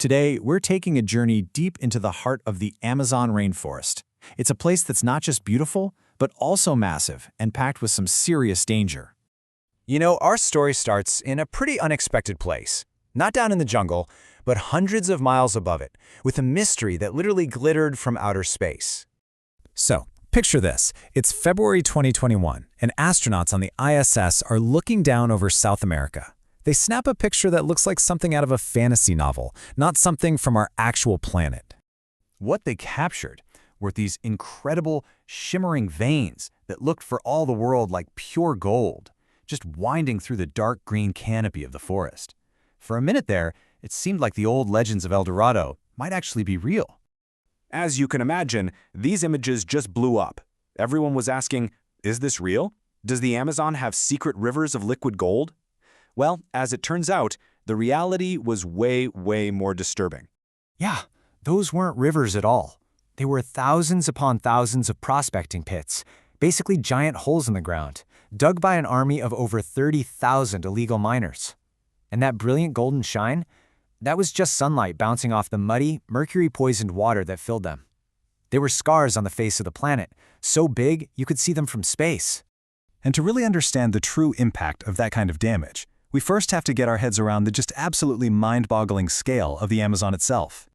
Today, we're taking a journey deep into the heart of the Amazon rainforest. It's a place that's not just beautiful, but also massive and packed with some serious danger. You know, our story starts in a pretty unexpected place. Not down in the jungle, but hundreds of miles above it, with a mystery that literally glittered from outer space. So, picture this. It's February 2021, and astronauts on the ISS are looking down over South America. They snap a picture that looks like something out of a fantasy novel, not something from our actual planet. What they captured were these incredible, shimmering veins that looked for all the world like pure gold, just winding through the dark green canopy of the forest. For a minute there, it seemed like the old legends of El Dorado might actually be real. As you can imagine, these images just blew up. Everyone was asking, is this real? Does the Amazon have secret rivers of liquid gold? Well, as it turns out, the reality was way more disturbing. Yeah, those weren't rivers at all. They were thousands upon thousands of prospecting pits, basically giant holes in the ground, dug by an army of over 30,000 illegal miners. And that brilliant golden shine? That was just sunlight bouncing off the muddy, mercury-poisoned water that filled them. They were scars on the face of the planet, so big you could see them from space. And to really understand the true impact of that kind of damage, we first have to get our heads around the just absolutely mind-boggling scale of the Amazon itself.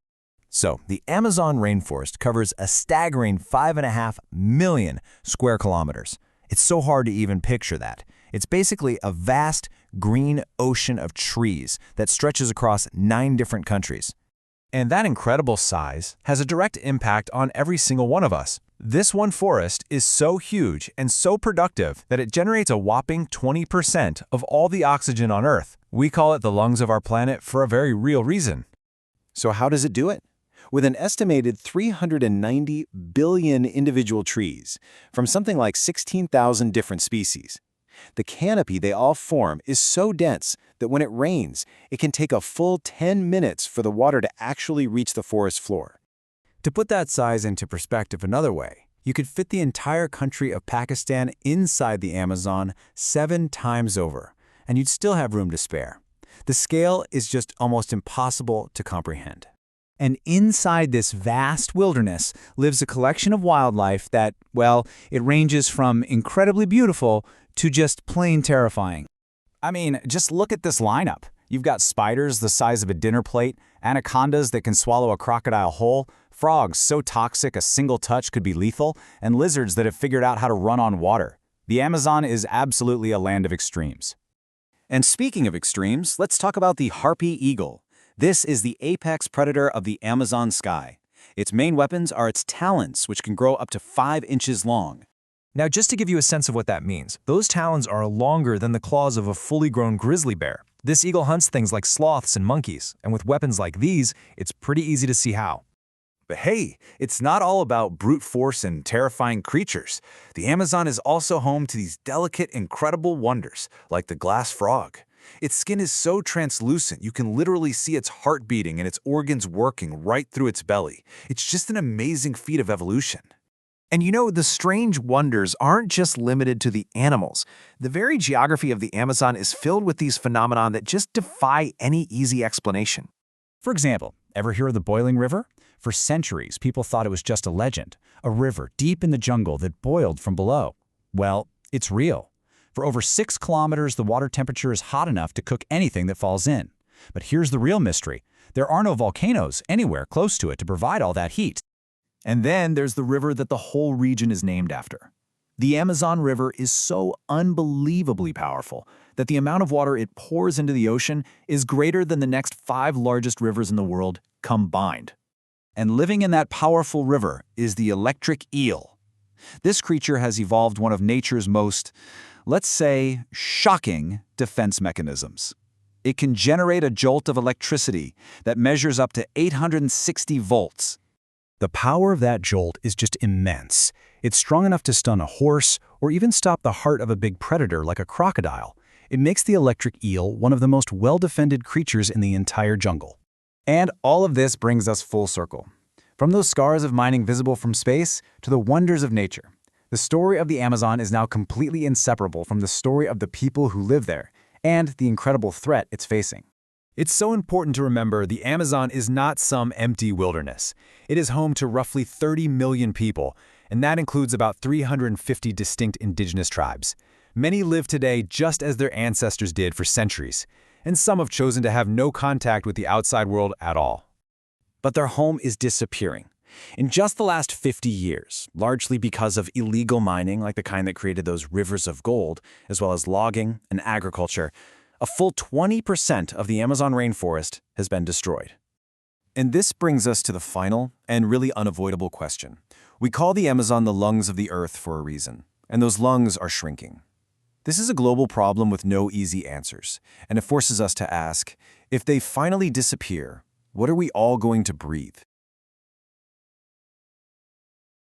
So, the Amazon rainforest covers a staggering 5.5 million square kilometers. It's so hard to even picture that. It's basically a vast, green ocean of trees that stretches across 9 different countries. And that incredible size has a direct impact on every single one of us. This one forest is so huge and so productive that it generates a whopping 20% of all the oxygen on Earth. We call it the lungs of our planet for a very real reason. So how does it do it? With an estimated 390 billion individual trees from something like 16,000 different species. The canopy they all form is so dense that when it rains, it can take a full 10 minutes for the water to actually reach the forest floor. To put that size into perspective another way, you could fit the entire country of Pakistan inside the Amazon 7 times over, and you'd still have room to spare. The scale is just almost impossible to comprehend. And inside this vast wilderness lives a collection of wildlife that, well, it ranges from incredibly beautiful to just plain terrifying. I mean, just look at this lineup. You've got spiders the size of a dinner plate, anacondas that can swallow a crocodile whole, frogs so toxic a single touch could be lethal, and lizards that have figured out how to run on water. The Amazon is absolutely a land of extremes. And speaking of extremes, let's talk about the harpy eagle. This is the apex predator of the Amazon sky. Its main weapons are its talons, which can grow up to 5 inches long. Now, just to give you a sense of what that means, those talons are longer than the claws of a fully grown grizzly bear. This eagle hunts things like sloths and monkeys, and with weapons like these, it's pretty easy to see how. But hey, it's not all about brute force and terrifying creatures. The Amazon is also home to these delicate, incredible wonders, like the glass frog. Its skin is so translucent, you can literally see its heart beating and its organs working right through its belly. It's just an amazing feat of evolution. And you know, the strange wonders aren't just limited to the animals. The very geography of the Amazon is filled with these phenomena that just defy any easy explanation. For example, ever hear of the Boiling River? For centuries, people thought it was just a legend, a river deep in the jungle that boiled from below. Well, it's real. For over 6 kilometers, the water temperature is hot enough to cook anything that falls in. But here's the real mystery. There are no volcanoes anywhere close to it to provide all that heat. And then there's the river that the whole region is named after. The Amazon River is so unbelievably powerful that the amount of water it pours into the ocean is greater than the next 5 largest rivers in the world combined. And living in that powerful river is the electric eel. This creature has evolved one of nature's most, let's say, shocking defense mechanisms. It can generate a jolt of electricity that measures up to 860 volts. The power of that jolt is just immense. It's strong enough to stun a horse or even stop the heart of a big predator like a crocodile. It makes the electric eel one of the most well-defended creatures in the entire jungle. And all of this brings us full circle. From those scars of mining visible from space to the wonders of nature. The story of the Amazon is now completely inseparable from the story of the people who live there and the incredible threat it's facing. It's so important to remember the Amazon is not some empty wilderness. It is home to roughly 30 million people, and that includes about 350 distinct indigenous tribes. Many live today just as their ancestors did for centuries, and some have chosen to have no contact with the outside world at all. But their home is disappearing. In just the last 50 years, largely because of illegal mining like the kind that created those rivers of gold, as well as logging and agriculture, a full 20% of the Amazon rainforest has been destroyed. And this brings us to the final and really unavoidable question. We call the Amazon the lungs of the earth for a reason, and those lungs are shrinking. This is a global problem with no easy answers, and it forces us to ask, if they finally disappear, what are we all going to breathe?